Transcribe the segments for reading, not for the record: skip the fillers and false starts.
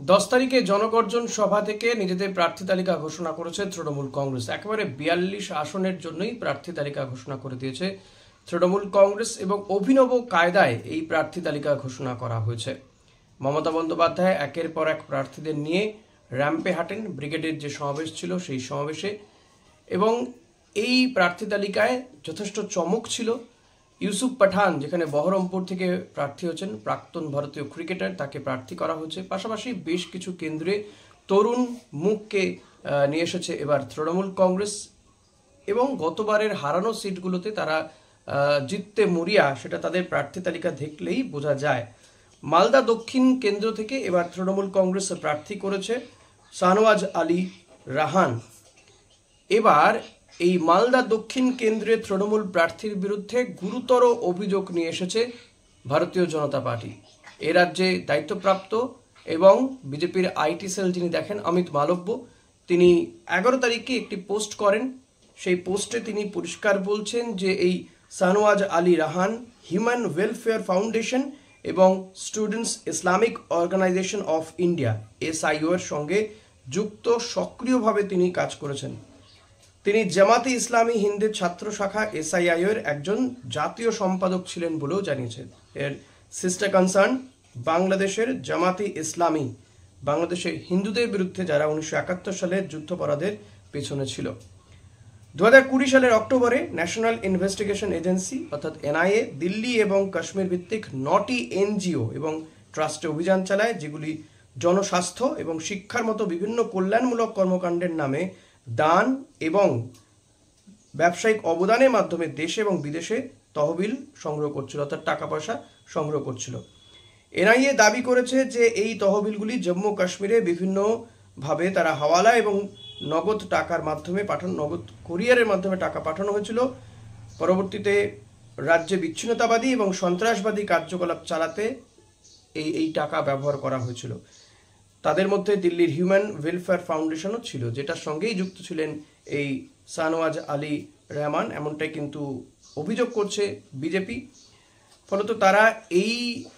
10 তারিখে জনগর্জন সভা থেকে নিজেদের প্রার্থী তালিকা ঘোষণা করেছে তৃণমূল কংগ্রেস। একেবারে 42 আসনের জন্যই প্রার্থী তালিকা ঘোষণা করে দিয়েছে তৃণমূল কংগ্রেস এবং অভিনব কায়দায় এই প্রার্থী তালিকা ঘোষণা করা হয়েছে। মমতা বন্দ্যোপাধ্যায় একের পর এক প্রার্থীদের নিয়ে র্যাম্পে হাঁটেন। ব্রিগেডের যে সমাবেশ ছিল সেই সমাবেশে, এবং এই প্রার্থী তালিকায় যথেষ্ট চমক ছিল। ইউসুফ পাঠান, যেখানে বহরমপুর থেকে প্রার্থী হচ্ছেন, প্রাক্তন ভারতীয় ক্রিকেটার, তাকে প্রার্থী করা হয়েছে। পাশাপাশি বেশ কিছু কেন্দ্রে তরুণ মুখকে নিয়ে এসেছে এবার তৃণমূল কংগ্রেস, এবং গতবারের হারানো সিটগুলোতে তারা জিততে মরিয়া, সেটা তাদের প্রার্থী তালিকা দেখলেই বোঝা যায়। মালদা দক্ষিণ কেন্দ্র থেকে এবার তৃণমূল কংগ্রেস প্রার্থী করেছে শাহনওয়াজ আলী রাহান। এবার এই মালদা দক্ষিণ কেন্দ্রে তৃণমূল প্রার্থীর বিরুদ্ধে গুরুতর অভিযোগ নিয়ে এসেছে ভারতীয় জনতা পার্টি। এ রাজ্যে দায়িত্বপ্রাপ্ত এবং বিজেপির আইটি সেল যিনি দেখেন, অমিত মালব্য, তিনি 11 তারিখে একটি পোস্ট করেন। সেই পোস্টে তিনি পরিষ্কার বলছেন যে এই Shahnawaz Ali Rahan human welfare foundation এবং students Islamic organisation of India SIO এর সঙ্গে যুক্ত, সক্রিয়ভাবে তিনি কাজ করেছেন। তিনি জামাতে ইসলামী হিন্দের ছাত্র শাখা SIO এর একজন জাতীয় সম্পাদক ছিলেন বলেও জানিয়েছেন। এর সিস্টার কনসার্ন বাংলাদেশের জামাতে ইসলামী, বাংলাদেশের হিন্দুদের বিরুদ্ধে যারা 1971 সালের যুদ্ধাপরাধের পেছনে ছিল। 2020 সালের অক্টোবরে ন্যাশনাল ইনভেস্টিগেশন এজেন্সি অর্থাৎ NIA দিল্লি এবং কাশ্মীর ভিত্তিক 9টি NGO এবং ট্রাস্টে অভিযান চালায়, যেগুলি জনস্বাস্থ্য এবং শিক্ষার মতো বিভিন্ন কল্যাণমূলক কর্মকাণ্ডের নামে দান এবং ব্যবসায়িক অবদানের মাধ্যমে দেশে এবং বিদেশে তহবিল সংগ্রহ করছিল, অর্থাৎ টাকা পয়সা সংগ্রহ করছিল। NIA দাবি করেছে যে এই তহবিলগুলি জম্মু কাশ্মীরে বিভিন্নভাবে তারা হাওয়ালা এবং নগদ টাকার মাধ্যমে নগদ কুরিয়ারের মাধ্যমে টাকা পাঠানো হয়েছিল। পরবর্তীতে রাজ্যে বিচ্ছিন্নতাবাদী এবং সন্ত্রাসবাদী কার্যকলাপ চালাতে এই টাকা ব্যবহার করা হয়েছিল। তাদের মধ্যে দিল্লির হিউম্যান ওয়েলফেয়ার ফাউন্ডেশনও ছিল, যেটার সঙ্গেই যুক্ত ছিলেন এই শাহনওয়াজ আলী রহমান, এমনটাই কিন্তু অভিযোগ করছে বিজেপি। ফলত তারা এই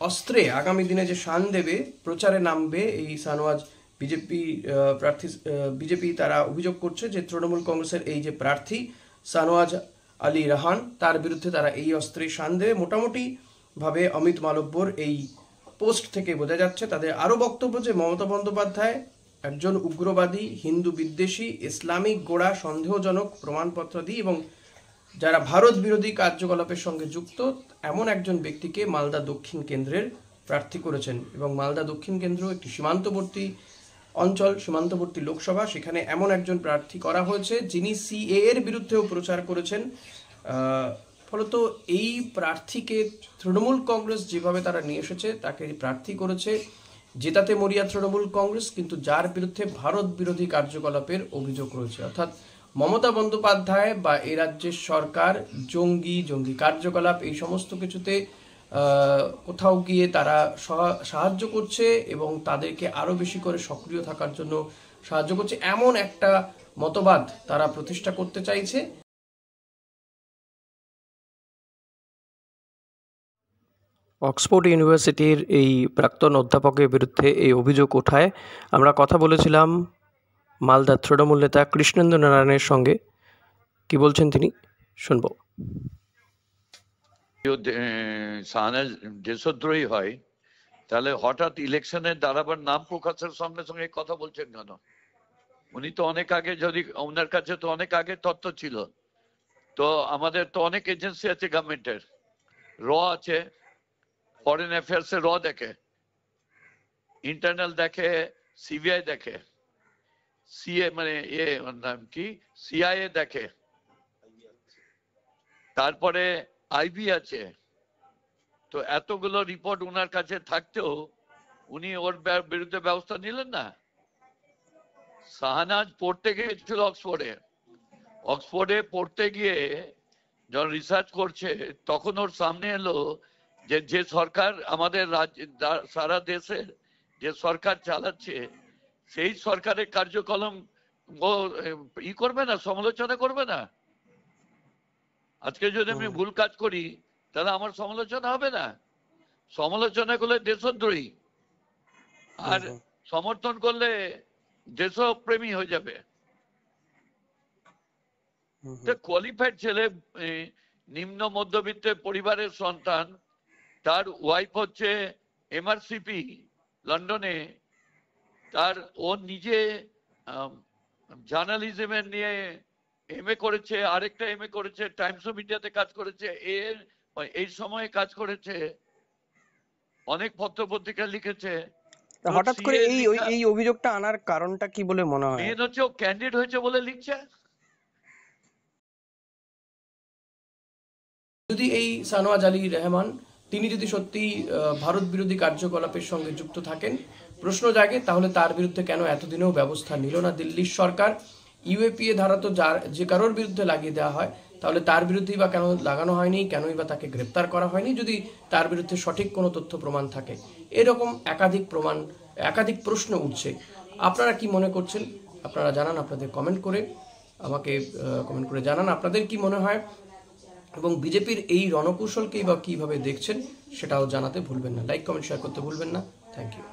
অস্ত্রে আগামী দিনে যে শান দেবে, প্রচারে নামবে এই শাহনওয়াজ বিজেপি তারা অভিযোগ করছে যে তৃণমূল কংগ্রেসের এই যে প্রার্থী শাহনওয়াজ আলী রাহান, তার বিরুদ্ধে তারা এই অস্ত্রে শান দেবে। মোটামুটি ভাবে অমিত মালব্যর এই পোস্ট থেকে বোঝা যাচ্ছে তাদের আরও বক্তব্য যে মমতা বন্দ্যোপাধ্যায় একজন উগ্রবাদী, হিন্দু বিদ্বেষী, ইসলামিক গোড়া সন্দেহজনক প্রমাণপত্রাদি এবং যারা ভারত বিরোধী কার্যকলাপের সঙ্গে যুক্ত এমন একজন ব্যক্তিকে মালদা দক্ষিণ কেন্দ্রের প্রার্থী করেছেন। এবং মালদা দক্ষিণ কেন্দ্র একটি সীমান্তবর্তী অঞ্চল, সীমান্তবর্তী লোকসভা, সেখানে এমন একজন প্রার্থী করা হয়েছে যিনি CAA এর বিরুদ্ধেও প্রচার করেছেন। ফলত এই প্রার্থীকে তৃণমূল কংগ্রেস যেভাবে তারা নিয়ে এসেছে, তাকে প্রার্থী করেছে, জেতাতে মরিয়া তৃণমূল কংগ্রেস, কিন্তু যার বিরুদ্ধে ভারত বিরোধী কার্যকলাপের অভিযোগ রয়েছে। অর্থাৎ মমতা বন্দ্যোপাধ্যায় বা এই রাজ্যের সরকার জঙ্গি কার্যকলাপ এই সমস্ত কিছুতে কোথাও গিয়ে তারা সাহায্য করছে এবং তাদেরকে আরো বেশি করে সক্রিয় থাকার জন্য সাহায্য করছে, এমন একটা মতবাদ তারা প্রতিষ্ঠা করতে চাইছে। অক্সফোর্ড ইউনিভার্সিটির এই প্রাক্তন অধ্যাপকের বিরুদ্ধে এই অভিযোগ ওঠায় আমরা কথা বলেছিলাম মালদা তৃণমূল নেতা কৃষ্ণেন্দু নারায়ণের সঙ্গে। কি বলছেন তিনি শুনবো। শাহনওয়াজ দেশদ্রোহী হয়, তাহলে হঠাৎ ইলেকশনে দাঁড়াবার নাম প্রকাশের সঙ্গে সঙ্গে কথা বলছেন কেন? উনি তো অনেক আগে, যদি ওনার কাছে তো অনেক আগে তথ্য ছিল, তো আমাদের তো অনেক এজেন্সি আছে গভর্নমেন্টের, আছে, ফরেন অ্যাফেয়ার্স এ দেখে, ইন্টারনাল দেখে, CBI দেখে, মানে নাম কি CIA দেখে, তারপরে IB আছে। তো এতগুলো রিপোর্ট উনার কাছে থাকতেও উনি ওর বিরুদ্ধে ব্যবস্থা নিলেন না। শাহনওয়াজ পড়তে গিয়েছিল অক্সফোর্ডে পড়তে গিয়ে যখন রিসার্চ করছে, তখন ওর সামনে এলো যে সরকার আমাদের সারা দেশের যে সরকার চালাচ্ছে, সেই সরকারের কার্যক্রম ও করবে না, সমালোচনা করবে না। আজকে যদি আমি ভুল কাজ করি তাহলে আমার সমালোচনা হবে না, সমালোচনা করলে দেশদ্রোহী। আর সমর্থন করলে দেশপ্রেমী হয়ে যাবে। কোয়ালিফাইড ছেলে, নিম্ন মধ্যবিত্তের পরিবারের সন্তান, তার ওয়াইফ হচ্ছে MRCP লন্ডনে, তার ও নিজে জার্নালিজমের নিয়ে MA করেছে, আরেকটা MA করেছে, টাইমস অফ ইন্ডিয়াতে কাজ করেছে, এই সময়ে কাজ করেছে, অনেক পত্রপত্রিকা লিখেছে। হঠাৎ করে এই অভিযোগটা আনার কারণটা কি বলে মনে হয়? মেন হচ্ছে ও ক্যান্ডিডেট হয়েছে বলে লিখছে। যদি এই সানোয়াজ আলী রহমান তিনি যদি সত্যি ভারত বিরোধী কার্যকলাপের সঙ্গে যুক্ত থাকেন, প্রশ্ন জাগে তাহলে তার বিরুদ্ধে কেন এতদিনেও ব্যবস্থা নিল না দিল্লির সরকার? UAPA ধারা তো যে কারোর বিরুদ্ধে লাগিয়ে দেওয়া হয়, তাহলে তার বিরুদ্ধেই বা কেন লাগানো হয়নি, কেনই বা তাকে গ্রেপ্তার করা হয়নি যদি তার বিরুদ্ধে সঠিক কোনো তথ্য প্রমাণ থাকে? এরকম একাধিক প্রশ্ন উঠছে। আপনারা কি মনে করছেন? আপনারা জানান আপনাদের কমেন্ট করে, আমাকে কমেন্ট করে জানান আপনাদের কি মনে হয়, এবং বিজেপির এই রণকৌশলকেই বা কিভাবে দেখছেন সেটাও জানাতে ভুলবেন না। লাইক, কমেন্ট, শেয়ার করতে ভুলবেন না। Thank you.